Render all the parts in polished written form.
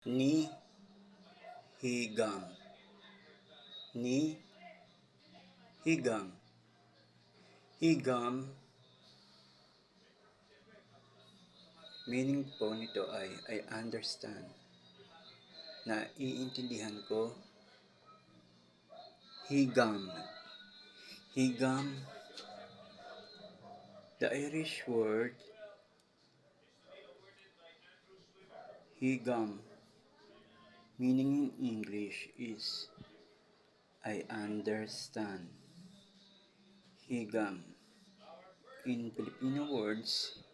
Ni higam. Ni higam. Higam, meaning po nito ay I understand. Naiintindihan ko. Higam. Higam, the Irish word higam, meaning in English is I understand. Higam. In Filipino words,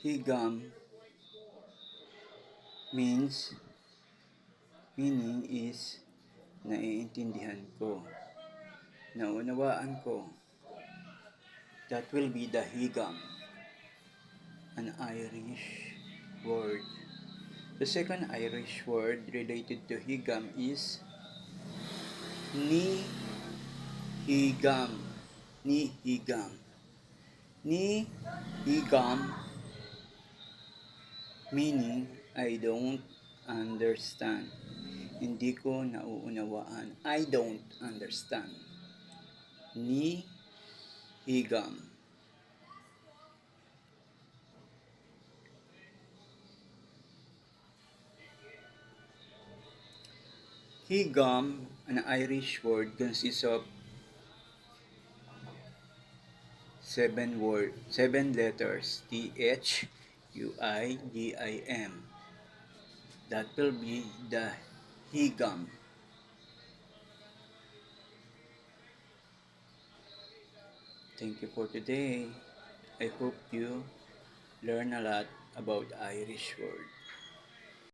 higam meaning is naiintindihan ko, naunawaan ko. That will be the higam, an Irish word. The second Irish word related to higam is ni higam. Ni higam. Ni higam, meaning I don't understand. Hindi ko nauunawaan. I don't understand. Ni higam. Higam, an Irish word, consists of seven letters. Thuidim. That will be the higam. Thank you for today. I hope you learn a lot about Irish word.